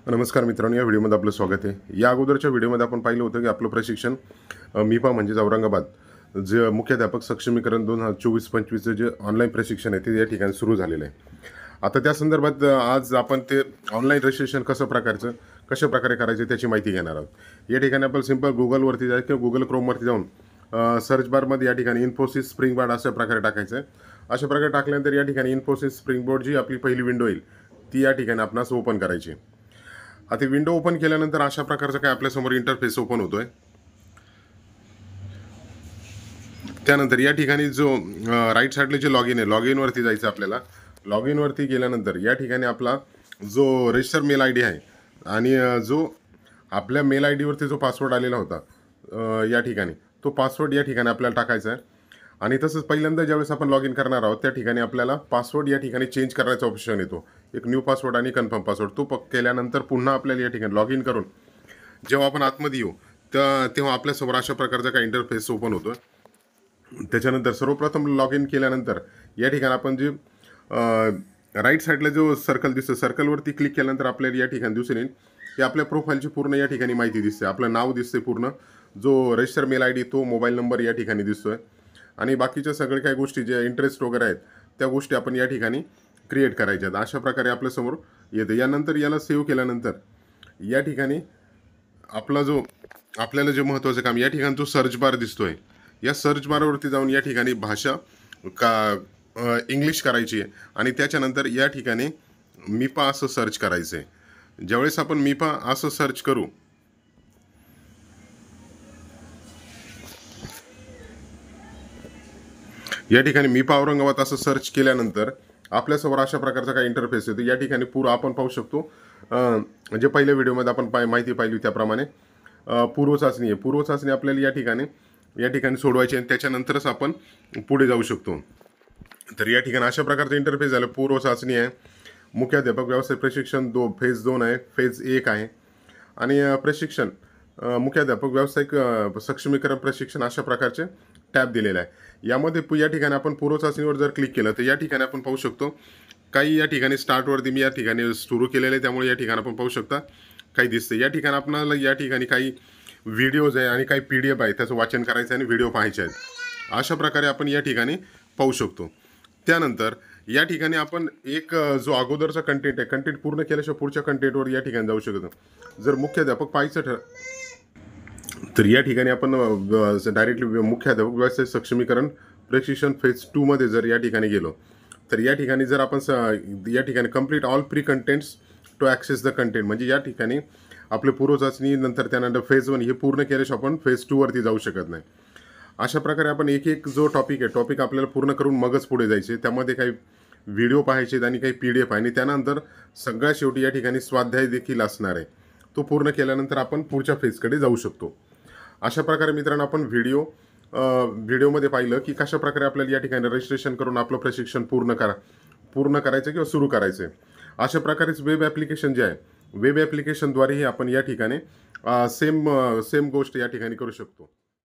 नमस्कार मित्रांनो, या व्हिडिओमध्ये आपलं स्वागत आहे। या अगोदरच्या व्हिडिओमध्ये आपण पाहिलं होतं की आपलं प्रशिक्षण मिपा म्हणजेच औरंगाबाद जे मुख्याध्यापक सक्षमीकरण 2024-25 जे ऑनलाईन प्रशिक्षण आहे ते या ठिकाणी सुरू झालेलं आहे। आता त्या संदर्भात आज आपण ते ऑनलाईन रजिस्ट्रेशन कशा प्रकारे करायचे त्याची माहिती घेणार आहोत। या ठिकाणी आपण सिंपल गुगलवरती जायचं किंवा गुगल क्रोमवरती जाऊन सर्च बारमध्ये या ठिकाणी इन्फोसिस स्प्रिंग बोर्ड अशा प्रकारे टाकायचं आहे। अशा प्रकारे टाकल्यानंतर या ठिकाणी इन्फोसिस स्प्रिंग बोर्ड जी आपली पहिली विंडो येईल ती या ठिकाणी आपणास ओपन करायची। आता विंडो ओपन केल्यानंतर अशा प्रकारचा काय आपल्यासमोर इंटरफेस ओपन होतोय। त्यानंतर या ठिकाणी जो राईट साईडला जे लॉगिन आहे, लॉगिन वरती जायचं आपल्याला। लॉगिन वरती गेल्यानंतर या ठिकाणी आपला जो रजिस्टर मेल आय डी आहे आणि जो आपल्या मेल आय डीवरती जो पासवर्ड आलेला होता या ठिकाणी तो पासवर्ड या ठिकाणी आपल्याला टाकायचा आहे। आणि तसंच पहिल्यांदा ज्यावेळेस आपण लॉग इन करणार आहोत त्या ठिकाणी आपल्याला पासवर्ड या ठिकाणी चेंज करायचा ऑप्शन येतो, एक न्यू पासवर्ड आणि कन्फर्म पासवर्ड। तो केल्यानंतर पुन्हा आपल्याला या ठिकाणी लॉग इन करून जेव्हा आपण आतमध्ये येऊ तेव्हा आपल्यासमोर अशा प्रकारचा काही इंटरफेस ओपन होतो। त्याच्यानंतर सर्वप्रथम लॉग इन केल्यानंतर या ठिकाणी आपण जे राईट साईडला जो सर्कल दिसतं सर्कलवरती क्लिक केल्यानंतर आपल्याला या ठिकाणी दिसून येईल की आपल्या प्रोफाईलची पूर्ण या ठिकाणी माहिती दिसते। आपलं नाव दिसते, पूर्ण जो रजिस्टर मेल आय डी, तो मोबाईल नंबर या ठिकाणी दिसतोय आणि बाकीच्या सगळ्या काही गोष्टी ज्या इंटरेस्ट वगैरे आहेत त्या गोष्टी आपण या ठिकाणी क्रिएट करायच्या आहेत। अशा प्रकारे आपल्यासमोर येते। यानंतर याला सेव्ह केल्यानंतर या ठिकाणी आपल्याला जे महत्त्वाचं काम या ठिकाणी जो सर्च बार दिसतोय या सर्च बारवरती जाऊन या ठिकाणी भाषा इंग्लिश करायची आहे आणि त्याच्यानंतर या ठिकाणी मिपा असं सर्च करायचं आहे। ज्यावेळेस आपण मिपा असं सर्च करू या ठिकाणी मिपा औरंगाबाद असं सर्च केल्यानंतर आपल्यासमोर अशा प्रकारचा काही इंटरफेस येतो। या ठिकाणी पूर्ण आपण पाहू शकतो म्हणजे पहिल्या व्हिडिओमध्ये आपण माहिती पाहिली त्याप्रमाणे पूर्वचाचणी आहे। पूर्वचाचणी आपल्याला या ठिकाणी सोडवायची आणि त्याच्यानंतरच आपण पुढे जाऊ शकतो। तर या ठिकाणी अशा प्रकारचा इंटरफेस झाला। पूर्वचाचणी आहे, मुख्याध्यापक व्यवसाय प्रशिक्षण फेज 2 आहे, फेज 1 आहे आणि प्रशिक्षण मुख्याध्यापक व्यावसायिक सक्षमीकरण प्रशिक्षण अशा प्रकारचे टॅब दिलेला आहे। यामध्ये या ठिकाणी आपण पूर्वचाचणीवर जर क्लिक केलं तर या ठिकाणी आपण पाहू शकतो काही या ठिकाणी स्टार्टवरती मी या ठिकाणी सुरू केलेलं आहे, त्यामुळे या ठिकाणी आपण पाहू शकता काही दिसते। या ठिकाणी आपल्याला या ठिकाणी काही व्हिडिओज आहे आणि काही PDF आहे, त्याचं वाचन करायचं आणि व्हिडिओ पाहायचे आहेत। अशा प्रकारे आपण या ठिकाणी पाहू शकतो। त्यानंतर या ठिकाणी आपण एक जो अगोदरचा कंटेंट आहे, कंटेंट पूर्ण केल्याशिवाय पुढच्या कंटेंटवर या ठिकाणी जाऊ शकतो। जर मुख्याध्यापक पाहायचं तर या ठिकाणी आपण डायरेक्टली मुख्याध्यापक व्यवसाय सक्षमीकरण प्रशिक्षण फेज 2 मध्ये जर या ठिकाणी गेलो तर या ठिकाणी जर आपण या ठिकाणी complete all pre contents to access the content म्हणजे या ठिकाणी आपले पूर्वचाचणी नंतर त्यानंतर फेज 1 हे पूर्ण केल्याशिवाय आपण फेज 2 वरती जाऊ शकत नाही। अशा प्रकारे आपण एक जो टॉपिक आपल्याला पूर्ण करून मगच पुढे जायचे। त्यामध्ये काही व्हिडिओ पाहायचे आणि काही PDF आहे आणि त्यानंतर सगळ्यात शेवटी या ठिकाणी स्वाध्याय देखील असणार आहे। तो पूर्ण केल्यानंतर आपण पुढच्या फेजकडे जाऊ शकतो। अशा प्रकारे मित्रांनो आपण व्हिडिओमध्ये पाहिलं की कशा प्रकारे आपल्याला या ठिकाणी रजिस्ट्रेशन करून आपलं प्रशिक्षण पूर्ण करायचं किंवा सुरू करायचं आहे। अशा प्रकारेच वेब ॲप्लिकेशन जे आहे, वेब ॲप्लिकेशनद्वारेही आपण या ठिकाणी सेम गोष्ट या ठिकाणी करू शकतो।